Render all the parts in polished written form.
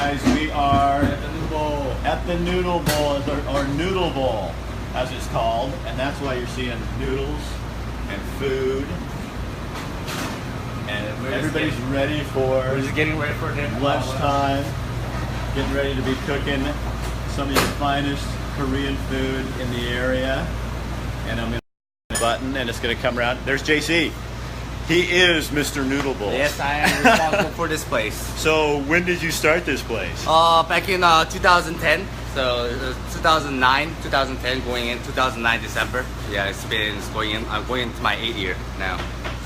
guys, we are at the Noodle Bowl, or Noodle Bowl, as it's called, and that's why you're seeing noodles and food, and everybody's ready for. We're just getting ready for lunchtime. Getting ready to be cooking some of your finest Korean food in the area, and I'm going to hit the button, and it's going to come around. There's JC. He is Mr. Noodle Bowl. Yes, I am responsible for this place. So when did you start this place? Back in 2010. So 2009, 2010, going in 2009 December. Yeah, it's going in. I'm going into my 8th year now.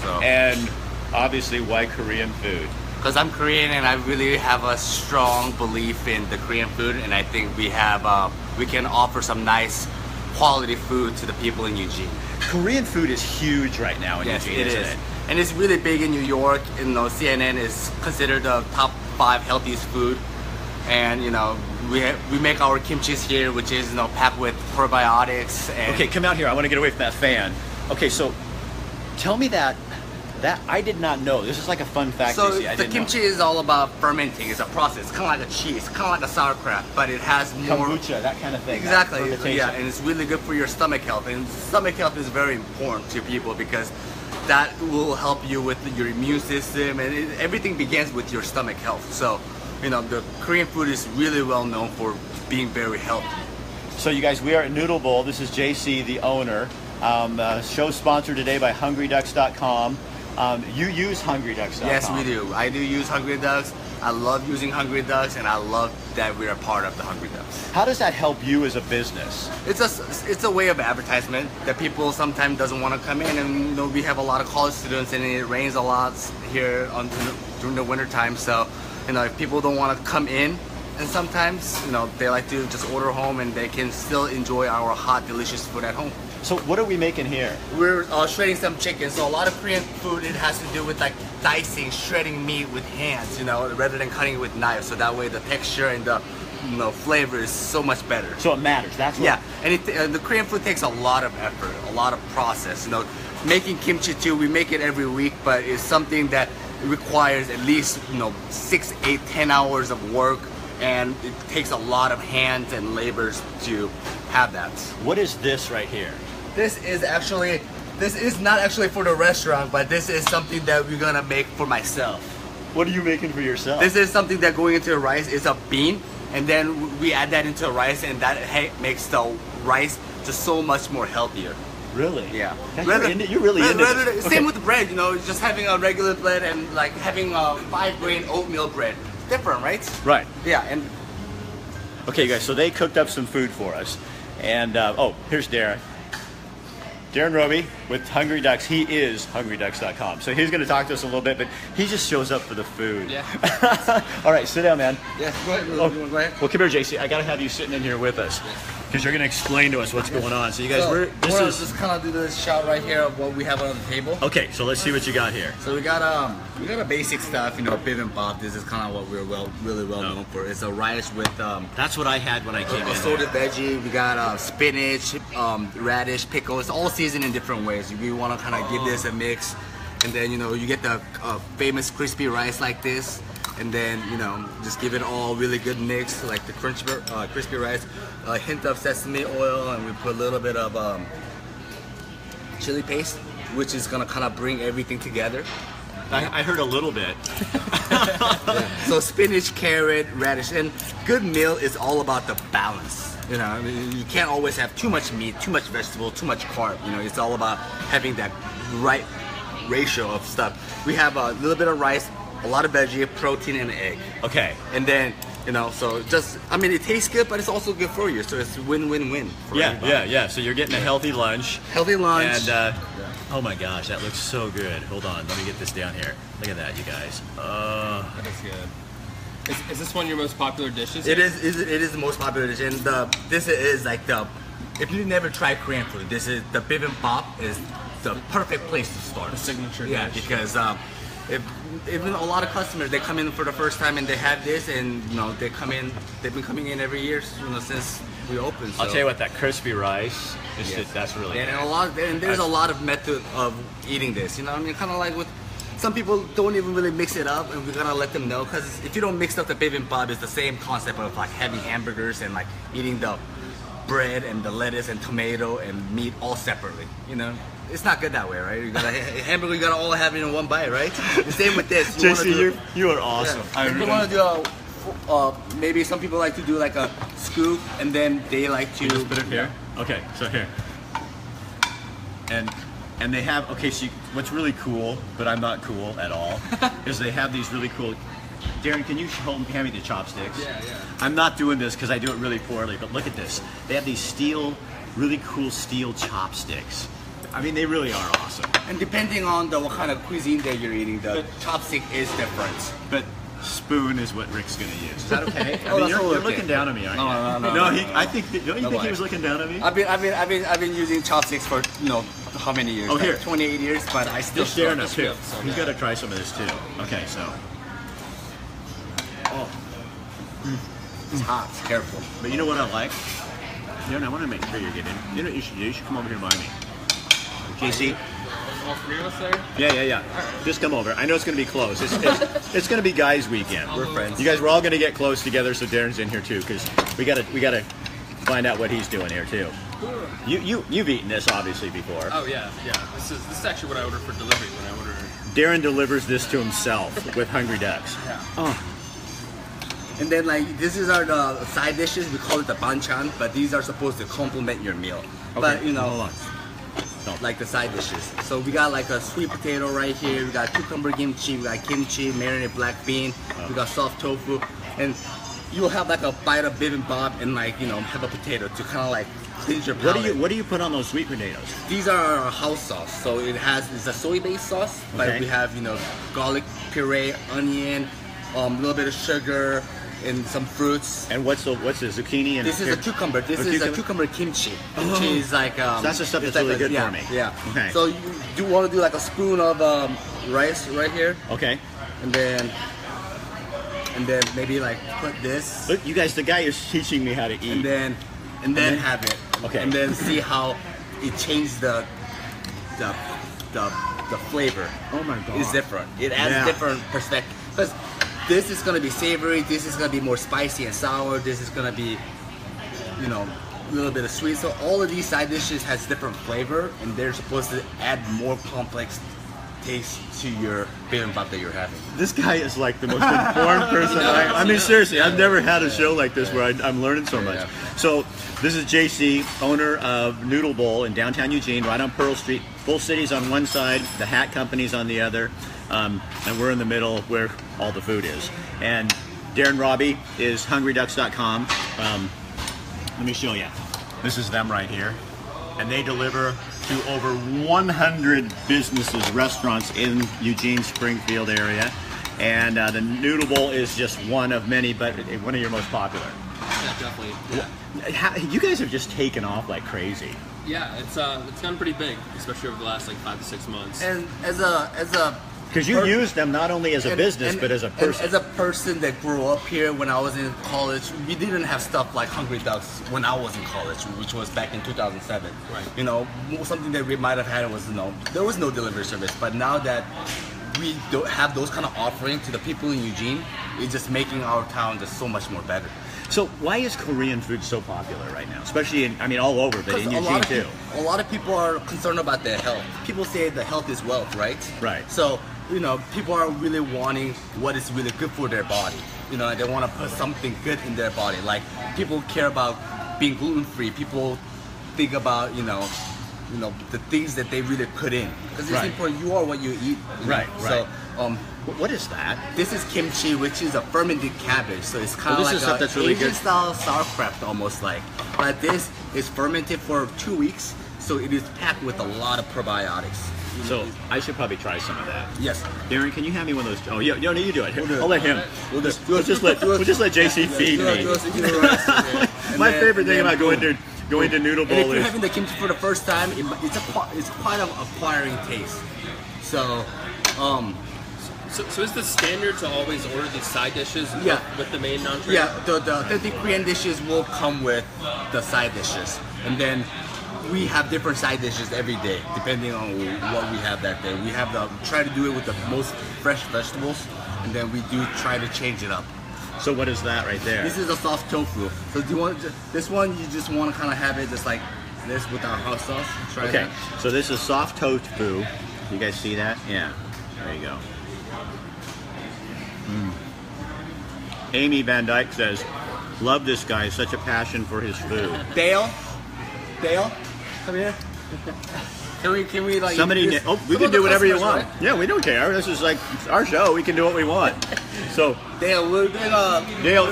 So. And obviously, why Korean food? Because I'm Korean and I really have a strong belief in the Korean food, and I think we can offer some nice quality food to the people in Eugene. Korean food is huge right now in Eugene, it isn't is. it? And it's really big in New York. You know, CNN is considered the top 5 healthiest food, and you know we make our kimchi here, which is packed with probiotics. And okay, come out here. I want to get away from that fan. Okay, so tell me that I did not know. This is like a fun fact. So the kimchi is all about fermenting. It's a process, kind of like a cheese, kind of like a sauerkraut, but it has more kombucha, that kind of thing. Exactly. Yeah, and it's really good for your stomach health. And stomach health is very important to people because that will help you with your immune system, and everything begins with your stomach health. So, the Korean food is really well known for being very healthy. So you guys, we are at Noodle Bowl. This is JC, the owner. Show sponsored today by HungryDucks.com. You use HungryDucks.com. Yes, we do. I do use HungryDucks. I love using HungryDucks, and I love that we're a part of the HungryDucks. How does that help you as a business? It's a way of advertisement that people sometimes doesn't want to come in, and we have a lot of college students, and it rains a lot here during the winter time. So, if people don't want to come in, and sometimes they like to just order home, and they can still enjoy our hot, delicious food at home. So what are we making here? We're shredding some chicken. So a lot of Korean food, it has to do with like dicing, shredding meat with hands, rather than cutting it with knives. So that way the texture and the flavor is so much better. So it matters. That's what. Yeah, and the Korean food takes a lot of effort, a lot of process. Making kimchi too, we make it every week, but it's something that requires at least 6, 8, 10 hours of work, and it takes a lot of hands and labors to have that. What is this right here? This is not actually for the restaurant, but this is something that we're gonna make for myself. What are you making for yourself? This is something that going into the rice is a bean, and then we add that into the rice, and that makes the rice just so much more healthier. Really? Yeah. You're really into this. Same with the bread, just having a regular bread and like having a 5-grain oatmeal bread. Different, right? Right. Yeah, and okay, guys, so they cooked up some food for us, and here's Darren. Darren Roby with Hungry Ducks. He is HungryDucks.com. So he's going to talk to us a little bit, but he just shows up for the food. Yeah. All right, sit down, man. Yeah, go ahead. Go ahead. Well, come here, JC. I got to have you sitting in here with us because you're going to explain to us what's going on. So you guys, this is just kind of do this shot right here of what we have on the table. Okay, so let's see what you got here. So we got a basic stuff, bibimbap. This is kind of what we're really well known for. It's a rice with that's what I had when I came in. Assorted veggie. We got spinach, radish, pickle. It's all seasoned in different ways. We want to kind of give this a mix, and then you get the famous crispy rice like this, and then just give it all really good mix, like the crispy rice, a hint of sesame oil, and we put a little bit of chili paste, which is gonna kind of bring everything together. I heard a little bit. Yeah. So spinach, carrot, radish, and good meal is all about the balance. You can't always have too much meat, too much vegetable, too much carb. It's all about having that right ratio of stuff. We have a little bit of rice, a lot of veggie, protein, and egg. Okay. And then, so it tastes good, but it's also good for you. So it's win-win-win. Yeah. So you're getting a healthy lunch. Healthy lunch. And oh my gosh, that looks so good. Hold on, let me get this down here. Look at that, you guys. That is good. Is this one of your most popular dishes? It is the most popular dish, and this is like if you never tried Korean food, this is the bibimbap is the perfect place to start. The signature dish. Yeah, because even a lot of customers, they come in for the first time and they have this, and they've been coming in every year since we opened. So. I'll tell you what, that crispy rice, that's really good. And there's a lot of method of eating this. Kind of like with some people don't even really mix it up, and we're gonna let them know, because if you don't mix up the bibimbap, it's the same concept of like having hamburgers and like eating the bread and the lettuce and tomato and meat all separately. You know, it's not good that way, right? You got a hamburger, you gotta all have it in one bite, right? The same with this. JC, you are awesome. Yeah. If you want to do maybe some people like to do like a scoop, and then they like to just put it here. Okay, so here, and they have, okay, so what's really cool, but I'm not cool at all, is they have these really cool. Darren, can you hand me the chopsticks? Yeah. I'm not doing this because I do it really poorly, but look at this. They have these really cool steel chopsticks. I mean, they really are awesome. And depending on what kind of cuisine that you're eating, the chopstick is different. But spoon is what Rick's gonna use. Is that okay? Oh, I mean, you're okay. looking down at me, aren't you? No. I think. Don't you think he was looking down at me? I've been using chopsticks for how many years? Oh, here. 28 years, but I still Just sharing us too. so He's bad. got to try some of this too. Okay, so. Oh, It's hot. Careful. but you know what I like? Darren, I want to make sure you're getting. You know what you should do? You should come over here by me. JC. All three of us there? Yeah. Just come over. I know it's going to be close. It's going to be guys' weekend. We're friends. You guys, we're all going to get close together, so Darren's in here too, because we gotta find out what he's doing here too. You've eaten this obviously before. Oh yeah. This is actually what I ordered for delivery when I ordered. Darren delivers this to himself with HungryDucks. Yeah. Oh, And then this is the side dishes. We call it the banchan, but these are supposed to complement your meal. But hold on. like the side dishes. So we got like a sweet potato right here. We got cucumber kimchi. We got kimchi, marinated black bean. We got soft tofu, and you'll have like a bite of bibimbap and have a potato to kind of like cleanse your palate. what do you put on those sweet potatoes? These are our house sauce. So it's a soy-based sauce, but Okay. we have garlic puree, onion, a little bit of sugar, and some fruits. And what's the zucchini? And This is a cucumber. This is a cucumber kimchi. Kimchi is like So that's the stuff it's that's really like good for me. Yeah. Okay. So you do want to do like a spoon of rice right here, Okay. and then maybe like put this, Look, you guys, the guy is teaching me how to eat. and then have it. Okay. And then see how it changes the flavor. Oh my God. It's different. It adds Yeah. a different perspective. Because this is gonna be savory. This is gonna be more spicy and sour. This is gonna be, a little bit of sweet. So all of these side dishes has different flavor, and they're supposed to add more complex taste to your bibimbap that you're having. This guy is like the most informed person. I mean, seriously, I've never had a show like this where I'm learning so much. Yeah. So this is JC, owner of Noodle Bowl in downtown Eugene, right on Pearl Street. Both cities on one side, the hat company's on the other, and we're in the middle where all the food is. And Darren Robbie is HungryDucks.com. Let me show you. This is them right here. And they deliver to over 100 businesses, restaurants in Eugene, Springfield area. And the Noodle Bowl is just one of many, but one of your most popular. Yeah, definitely. Yeah. You guys have just taken off like crazy. Yeah, it's gotten pretty big, especially over the last 5 to 6 months. And as a Because you use them not only as a business, but as a person. As a person that grew up here when I was in college, we didn't have stuff like HungryDucks when I was in college, which was back in 2007. Right. Something that we might have had was, there was no delivery service. But now that we don't have those kind of offerings to the people in Eugene, it's just making our town just so much more better. So why is Korean food so popular right now? Especially all over, but in Eugene too. A lot of people are concerned about their health. People say that health is wealth, right? Right. So, people are really wanting what is really good for their body. They want to put something good in their body. Like, people care about being gluten-free. People think about, the things that they really put in. Because it's Right. important. You are what you eat. Right. So, What is that? this is kimchi, which is a fermented cabbage. So it's kind of this like is stuff that's really good. Asian-style sauerkraut, almost like. But this is fermented for 2 weeks, so it is packed with a lot of probiotics. So I should probably try some of that. Yes. Darren, can you hand me one of those? Oh, no, you do it. We'll do it. I'll let him. We'll do it. We'll just let JC feed me. My favorite thing about going to Noodle And Bowl if you're is having the kimchi for the first time, it's quite an acquiring taste. So, So is the standard to always order these side dishes Yeah. with the main entree? yeah, the authentic Korean dishes will come with the side dishes, and then we have different side dishes every day, depending on what we have that day. We have try to do it with the most fresh vegetables, and then we do try to change it up. So what is that right there? This is a soft tofu. So do you want this one? You just want to kind of have it just like this without hot sauce. Try Okay, that. so this is soft tofu. You guys see that? Yeah, there you go. Amy Van Dyke says, love this guy, such a passion for his food. Dale, come here. Can we like? Somebody, this, we can do whatever you want. Right? Yeah, we don't care. This is like our show. We can do what we want. So, Dale, we're doing Dale,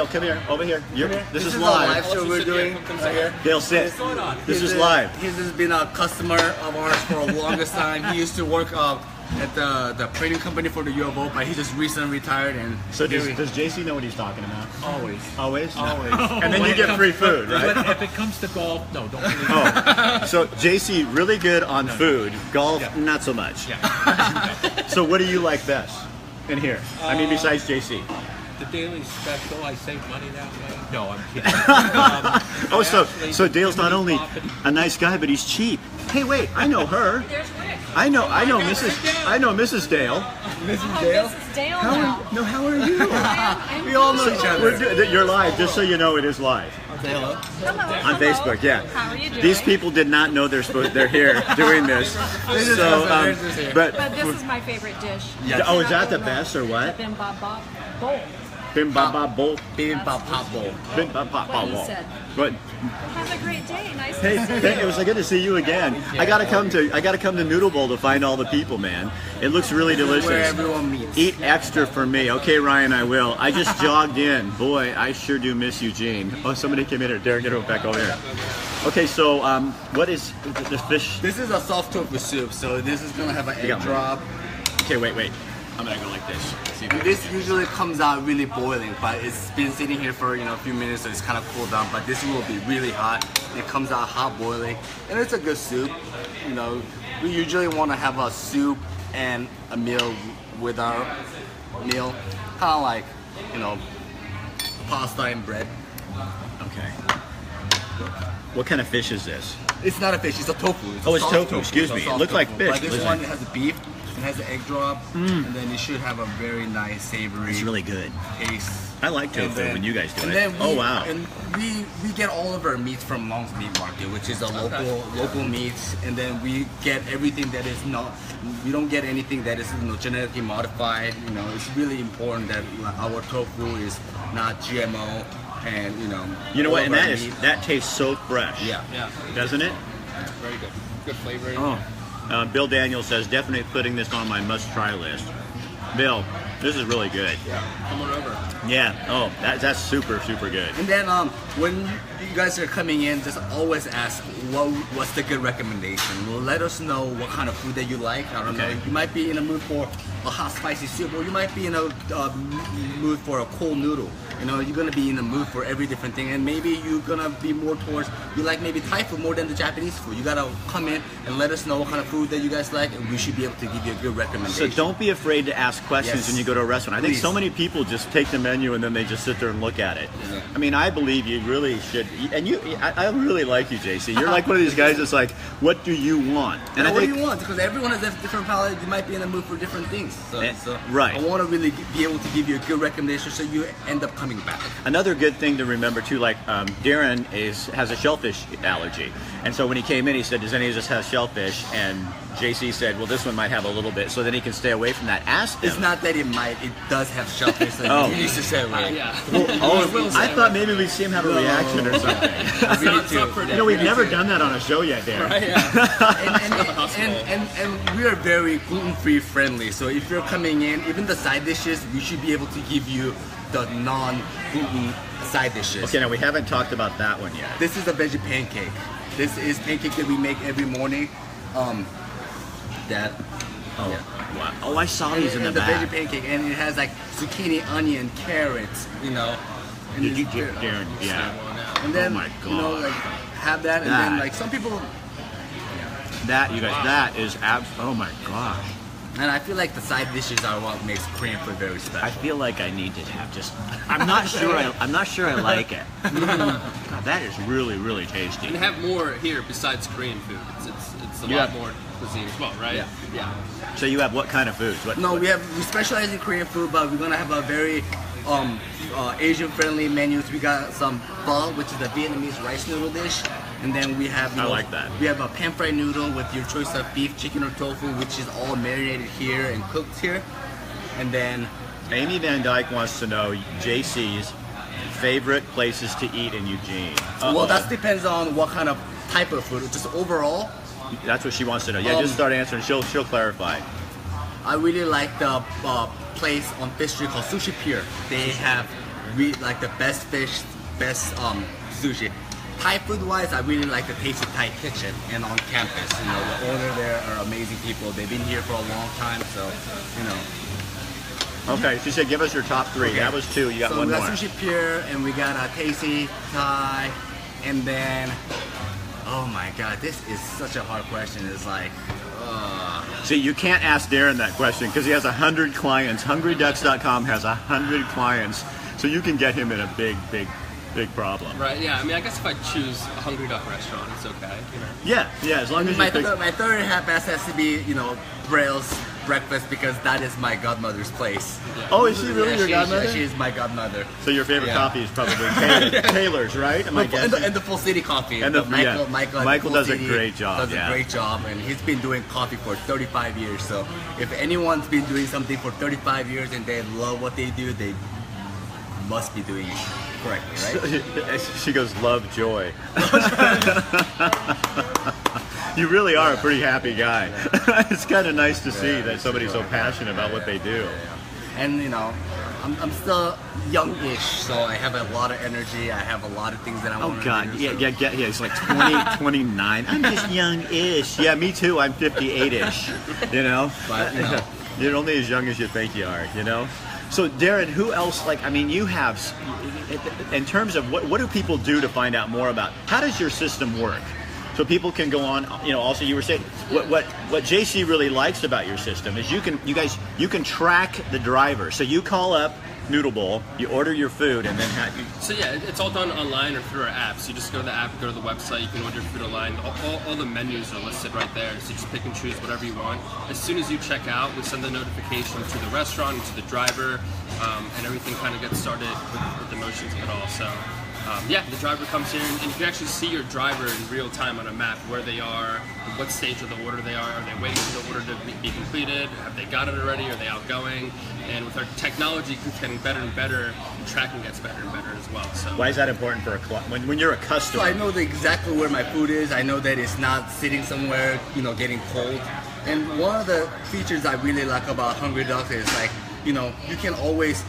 come here, over here. This is a live. live show we're doing right here. Dale, sit. This is live. He's just been a customer of ours for the longest time. He used to work at the training company for the UFO, but he just recently retired. And So does JC know what he's talking about? Always. Always? Always. And then you get free food, right? But if it comes to golf, no, don't believe Oh, so JC, really good on food. Golf, Yeah. not so much. Yeah. So what do you like best in here? I mean, besides JC. The daily special, I save money that way. No, I'm kidding. Oh, so Dale's not only a nice guy, but he's cheap. Hey, wait, I know her. There's Rick. I know Mrs. Dale. Mrs. Dale. Mrs. Dale now. How are you? We all know each other. You're live, just so you know it is live. Say hello. Hello. On Facebook, yeah. How are you doing? These people did not know they're here doing this. So, but But this is my favorite dish. oh, is that the best or what? The bibimbap bowl. Bibimbap bowl. Bibimbap pop bowl. Bibimbap What he bowl. said. But Have a great day. Nice hey, to see you. it was good to see you again. I gotta come to Noodle Bowl to find all the people, man. It looks really delicious. Where everyone meets. Eat extra for me. Okay, Ryan, I will. I just jogged in. Boy, I sure do miss Eugene. Oh, somebody came in here. Derek, get back over here. Okay, so what is the fish? This is a soft tofu soup, so this is gonna have an egg got- drop. Okay, wait. I'm gonna go like this. See if I And this usually comes out really boiling, but it's been sitting here for a few minutes, so it's kind of cooled down. But this will be really hot. It comes out hot boiling, and it's a good soup. We usually want to have a soup and a meal with our meal, kind of like pasta and bread. Okay. What kind of fish is this? It's not a fish, it's a tofu. Oh, it's soft tofu, excuse It's a me. It soft looked like tofu. fish. But this Listen. one has a beef, it has an egg drop, and then it should have a very nice savory It's really good. taste. I like And tofu then- when you guys do and it. then Oh wow. And we get all of our meats from Long's Meat Market, which is a local meats, and then we get everything that is not. We don't get anything that is genetically modified. It's really important that our tofu is not GMO, and You know all what? of And our that meat- that tastes so fresh. yeah. Doesn't it? Very good. Good flavor. Oh. Bill Daniel says definitely putting this on my must-try list. Bill, this is really good. Come on over. Yeah. Oh, that's super good. And then when you guys are coming in, just always ask what's the good recommendation. Let us know what kind of food that you like. I don't know. Okay. You might be in a mood for a hot spicy soup, or you might be in a mood for a cold noodle. You're gonna be in the mood for every different thing, and maybe you're gonna be more towards you like maybe Thai food more than the Japanese food. You gotta come in and let us know what kind of food that you guys like, and we should be able to give you a good So recommendation. don't be afraid to ask questions Yes. when you go to a restaurant. I think Please. so many people just take the menu and then they just sit there and look at it. I mean, I believe you really should. And I really like you, JC. You're like one of these guys that's like, what do you want? And what I think do you want? Because everyone has a different palate. You might be in the mood for different things. So right. I want to really be able to give you a good recommendation, so you end up coming back. another good thing to remember too, like Darren has a shellfish allergy, and so when he came in, he said, "Does any of this have shellfish?" And JC said, "Well, this one might have a little bit," so then he can stay away from that. Ask him. It's not that it might; it does have shellfish. So Oh. you need to say it. Yeah. I thought maybe we'd see him have a reaction or something. We've never done that on a show yet, Darren. And we are very gluten-free friendly. So if you're coming in, even the side dishes, we should be able to give you the non-gluten side dishes. Okay, now we haven't talked about that one yet. This is a veggie pancake. This is pancake that we make every morning. Wow. Oh, I saw these in the and the back. veggie pancake, and it has like zucchini, onion, carrots, And Did you it's get very- Darren? Yeah. And then Oh my God. like have that, and That. then like some people. That, you guys, that is oh my gosh. And I feel like the side dishes are what makes Korean food very special. I feel like I need to have just. I'm not sure. I'm not sure I like it. God, that is really, really tasty. And have more here besides Korean food. It's a Yeah. lot more cuisine as well, right? Yeah. So you have what kind of foods? What, No, we specialize in Korean food, but we're gonna have a very Asian-friendly menus. We got some pho, which is a Vietnamese rice noodle dish, and then we have I like that. We have a pan-fried noodle with your choice of beef, chicken, or tofu, which is all marinated here and cooked here, and then Amy Van Dyke wants to know JC's favorite places to eat in Eugene. well, that depends on what kind of type of food. Just overall, That's what she wants to know. Yeah, just start answering. She'll clarify. I really like the place on Fish Street called Sushi Pier. They have like the best fish, best sushi. Thai food wise, I really like the Tasty Thai Kitchen and on campus. You know, the owner there are amazing people. They've been here for a long time, so you know. Okay, she said give us your top three. Okay. That was two. You got so one we got more. Sushi Pier and we got a Tasty Thai, and then oh my God, this is such a hard question. It's like. See, you can't ask Darren that question because he has 100 clients. HungryDucks.com has 100 clients, so you can get him in a big problem. Right, yeah. I mean, I guess if I choose a Hungry Duck restaurant, it's okay. You know? Yeah, as long as you My, pick. my third half best has to be, you know, Braille's breakfast because that is my godmother's place. Oh, is she really your godmother? She is my godmother. So your favorite Yeah. coffee is probably Taylor's, right? Am I And guessing? the Full City Coffee. And The yeah. Michael at Michael Full does a City great job, Does yeah. a great job, and he's been doing coffee for 35 years. So if anyone's been doing something for 35 years and they love what they do, they must be doing it correctly, right? She goes, love joy. You really are a pretty happy guy. It's kind of nice to see that somebody's so passionate about what they do. And you know, I'm still youngish, so I have a lot of energy. I have a lot of things that I Oh want to God, do. yeah, he's like 20, 29. I'm just young-ish. Yeah, me too. I'm 58-ish. You know, But, you know. You're only as young as you think you are. You know. So Darren, who else? Like, I mean, you have. In terms of what do people do to find out more about? How does your system work? So people can go on. You know, also you were saying what JC really likes about your system is you can track the driver. So you call up Noodle Bowl, you order your food, and then So yeah, it's all done online or through our apps. You just go to the app, go to the website, you can order your food online. All the menus are listed right there, so you just pick and choose whatever you want. As soon as you check out, we send the notification to the restaurant and to the driver, and everything kind of gets started with the motions of it all. So yeah, the driver comes here, and you can actually see your driver in real time on a map, where they are, what stage of the order they are they waiting for the order to be completed, have they got it already, are they outgoing? And with our technology getting better and better, the tracking gets better and better as well. So why is that important for a when you're a So customer? I know exactly where my food is. I know that it's not sitting somewhere, you know, getting cold. And one of the features I really like about Hungry Ducks is like, you know, you can always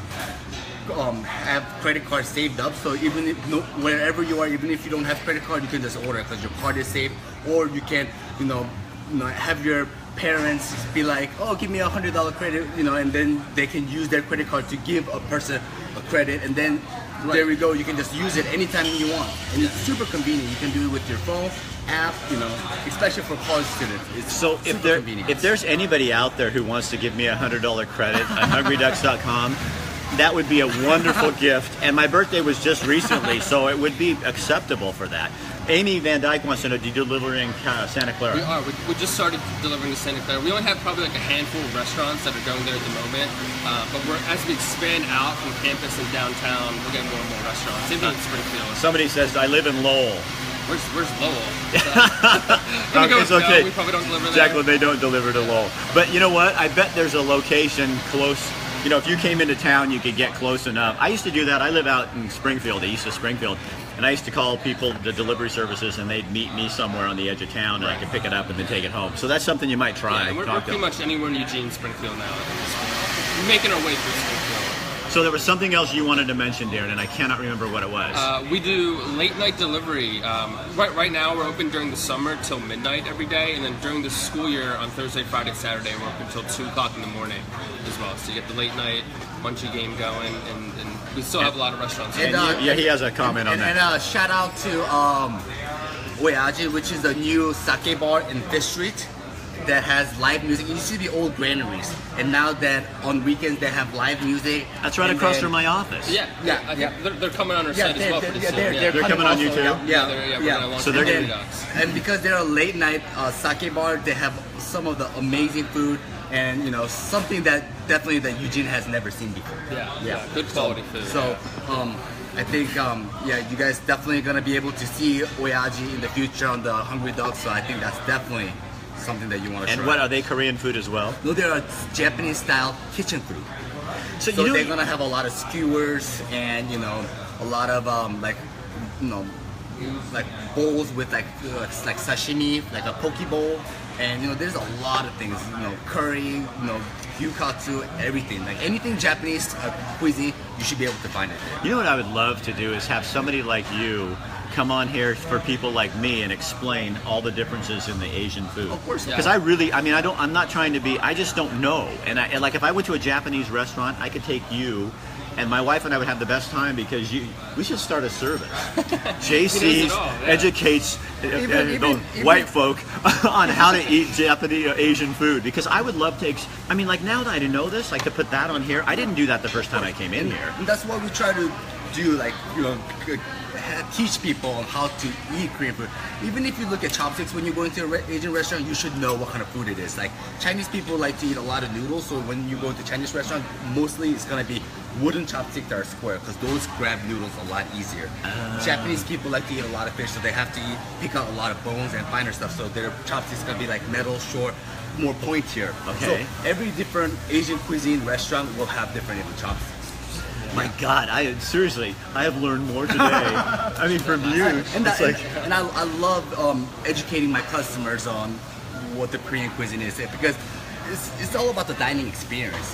have credit cards saved up. So even if wherever you are, even if you don't have credit card, you can just order because your card is saved. Or you can, you know, have your parents be like, oh, give me $100 credit, you know, and then they can use their credit card to give a person a credit, and then there we go. You can just use it anytime you want, and it's super convenient. You can do it with your phone app, you know, especially for college students. It's So super convenient. if there's anybody out there who wants to give me $100 credit at HungryDucks.com, that would be a wonderful gift. And my birthday was just recently, so it would be acceptable for that. Amy Van Dyke wants to know, do you deliver in Santa Clara? we are. We just started delivering to Santa Clara. We only have probably like a handful of restaurants that are going there at the moment. But as we expand out from campus and downtown, we'll get more and more restaurants. Same thing in Springfield. Somebody says, I live in Lowell. Where's Lowell? It's okay. No, we probably don't deliver there. Jacqueline, they don't deliver to Lowell. But you know what? I bet there's a location close. You know, if you came into town, you could get close enough. I used to do that. I live out in Springfield, east of Springfield. And I used to call people, the delivery services, and they'd meet me somewhere on the edge of town, and I could pick it up and then take it home. So that's something you might try. Yeah, we're Talk to pretty them. much anywhere in Eugene, Springfield now. We're making our way through Springfield. So there was something else you wanted to mention, Darren, and I cannot remember what it was. We do late night delivery. Right now we're open during the summer till midnight every day, and then during the school year on Thursday, Friday, Saturday we're open till 2 o'clock in the morning as well. So you get the late night munchie game going, and we still have a lot of restaurants. And, Yeah, he has a comment on that. And shout out to Oyaji, which is the new sake bar in Fish Street. that has live music. It used to be old granaries, and now that on weekends they have live music. That's right and across then- from my office. Yeah, I think they're coming on our site as well pretty soon. They're coming on also, YouTube? Yeah, we're gonna launch So they're Hungry gonna- Ducks. And because they're a late night sake bar, they have some of the amazing food, and something that definitely that Eugene has never seen before. Yeah, good quality food. So I think you guys definitely gonna be able to see Oyaji in the future on the Hungry Ducks. So I think that's definitely something that you want to try. And what are they Korean food as well? No, they're a Japanese style kitchen food. So So you they're know, gonna have a lot of skewers and a lot of like bowls with like sashimi, like a poke bowl, and there's a lot of things, curry, gyukatsu, everything, like anything Japanese cuisine, you should be able to find it there. you know what I would love to do is have somebody like you come on here for people like me and explain all the differences in the Asian food. Of course. Because I'm not trying to be, I just don't know. And like if I went to a Japanese restaurant, I could take you, and my wife and I would have the best time because we should start a service. JC educates white folk on how to eat Japanese Asian food, because I would love to, like now that I know this, like to put that on here, I didn't do that the first time I came in here. And that's what we try to do, like teach people on how to eat Korean food. Even if you look at chopsticks, when you go into an Asian restaurant, you should know what kind of food it is. Like Chinese people like to eat a lot of noodles, so when you go to Chinese restaurant, mostly it's gonna be wooden chopsticks that are square, because those grab noodles a lot easier. Japanese people like to eat a lot of fish, so they have to pick out a lot of bones and finer stuff, so their chopsticks gonna be like metal, short, more pointier. Okay. So every different Asian cuisine restaurant will have different chopsticks. My God, I have learned more today. I mean, from you, I love educating my customers on what the Korean cuisine is, because it's all about the dining experience.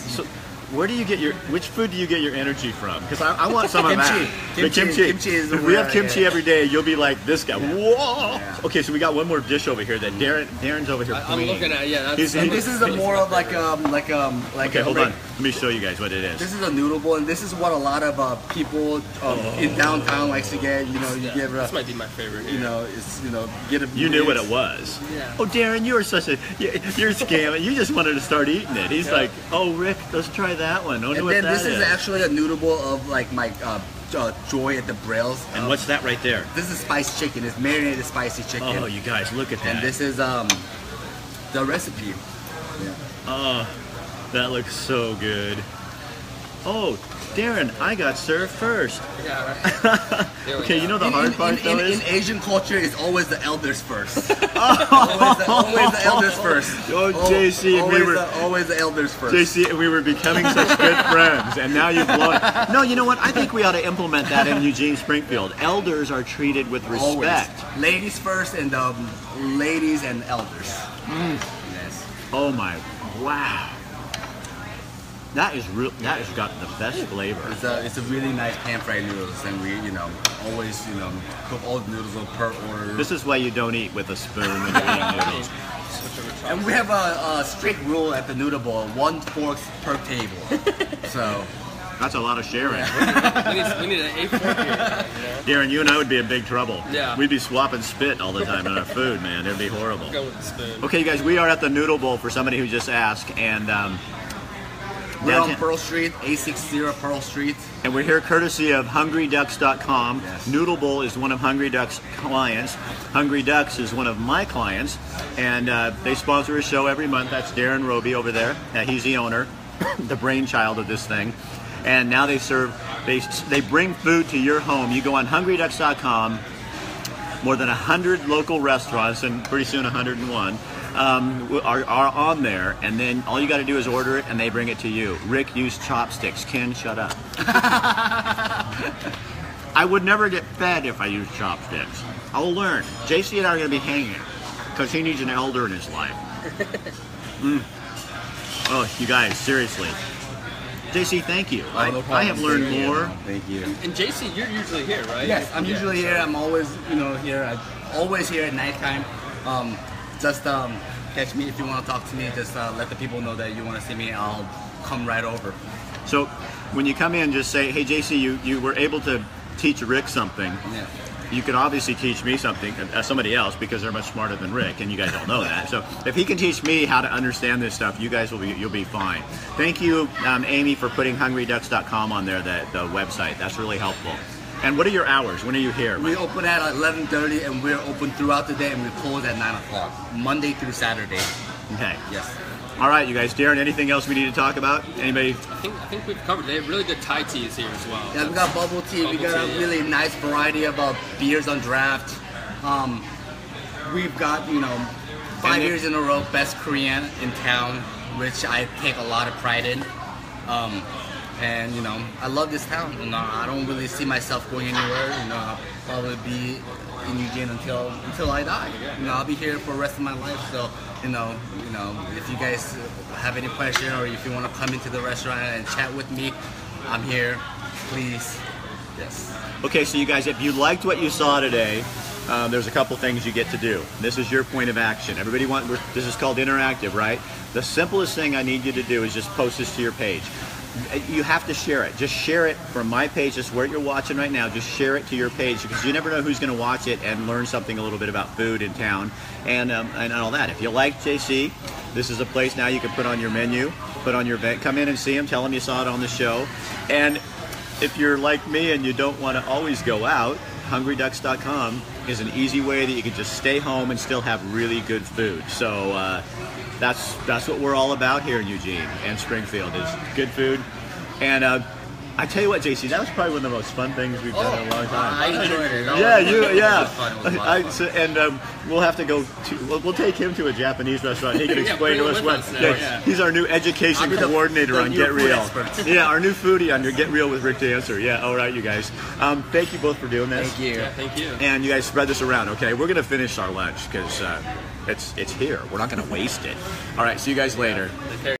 So, where do you get which food do you get your energy from? Because I want some of that. Kimchi is if we have kimchi yeah. every day, you'll be like this guy. Yeah. Whoa! Yeah. Okay, so we got one more dish over here that Darren's over here. I'm looking at And this is a more of like Okay, hold on. Let me show you guys what it is. This is a noodle bowl, and this is what a lot of people in downtown likes to get. You give this might be my favorite here. get a. You knew what it was. Yeah. Oh, Darren, you are you're scamming. You just wanted to start eating it. He's like, oh, Rick, let's try that one. I wonder And what then that this is actually a noodle bowl of like my Joy at the Braille's. And what's that right there? This is spiced chicken. It's marinated spicy chicken. Oh, you guys, look at that. And this is the recipe. Oh, that looks so good. Oh, Darren, I got served first. Yeah, right. Okay, you know the hard part though is? In Asian culture, it's always the elders first. always the elders first. Oh, JC, always the elders first. JC, we were becoming such good friends, and now you've blown. No, you know what? I think we ought to implement that in Eugene, Springfield. Elders are treated with respect. Always. Ladies first, and ladies and elders. Yes. Oh my, wow. That is real. That has got the best flavor. It's a really nice pan fried noodles, and we always cook all the noodles per order. This is why you don't eat with a spoon when you're eating noodles. And we have a strict rule at the noodle bowl: 1 fork per table. So that's a lot of sharing. we need an 8 fork here. Darren, you and I would be in big trouble. Yeah. We'd be swapping spit all the time in our food, man. It'd be horrible. Go with the spoon. Okay, you guys, we are at the Noodle Bowl for somebody who just asked, and we're on Pearl Street, A60 Pearl Street. And we're here courtesy of HungryDucks.com. Yes. Noodle Bowl is one of Hungry Ducks' clients. Hungry Ducks is one of my clients, and they sponsor a show every month. That's Darren Roby over there. He's the owner, the brainchild of this thing. And now they bring food to your home. You go on HungryDucks.com. More than 100 local restaurants, and pretty soon 101. Are on there, and then all you got to do is order it, and they bring it to you. Rick used chopsticks. Ken, shut up. I would never get fed if I used chopsticks. I'll learn. JC and I are going to be hanging because he needs an elder in his life. Oh, you guys, seriously. JC, thank you. No problem. I have learned more. Thank you. And JC, you're usually here, right? Yes, I'm usually here. I'm always, here. I'm always here at nighttime. Just catch me if you want to talk to me. Just let the people know that you want to see me. I'll come right over. So when you come in, just say, hey, JC, you were able to teach Rick something. Yeah. you can obviously teach me something, somebody else, because they're much smarter than Rick, and you guys all know that. So if he can teach me how to understand this stuff, you guys you'll be fine. Thank you, Amy, for putting HungryDucks.com on there, the website. That's really helpful. And what are your hours? When are you here? We open at 11:30 and we're open throughout the day, and we close at 9 o'clock, Monday through Saturday. Okay. Yes. All right, you guys. Darren, anything else we need to talk about? Anybody? I think we've covered. They have really good Thai teas here as well. Yeah, we got bubble tea. We got a really nice variety of beers on draft. We've got 5 years in a row best Korean in town, which I take a lot of pride in. And I love this town. I don't really see myself going anywhere. I'll probably be in Eugene until I die. I'll be here for the rest of my life. So if you guys have any question, or if you want to come into the restaurant and chat with me, I'm here. Please. Yes. Okay, so you guys, if you liked what you saw today, there's a couple things you get to do. This is your point of action. Everybody this is called interactive, right? The simplest thing I need you to do is just post this to your page. You have to share it. Just share it from my page, just where you're watching right now. Just share it to your page, because you never know who's going to watch it and learn something a little bit about food in town and all that. If you like JC, this is a place now you can put on your menu, put on your event. Come in and see him. Tell him you saw it on the show. And if you're like me and you don't want to always go out, HungryDucks.com is an easy way that you can just stay home and still have really good food. So that's what we're all about here in Eugene and Springfield, is good food. And I tell you what, JC, that was probably one of the most fun things we've done in a long time. I enjoyed it. We'll have to go to. We'll take him to a Japanese restaurant. He can explain to us what. He's our new education coordinator on Get Real. Yeah, our new foodie on your Get Real with Rick Dancer. Yeah, all right, you guys. Thank you both for doing this. Thank you. Yeah, thank you. And you guys spread this around, okay? We're gonna finish our lunch because it's here. We're not gonna waste it. All right, see you guys later. Take care.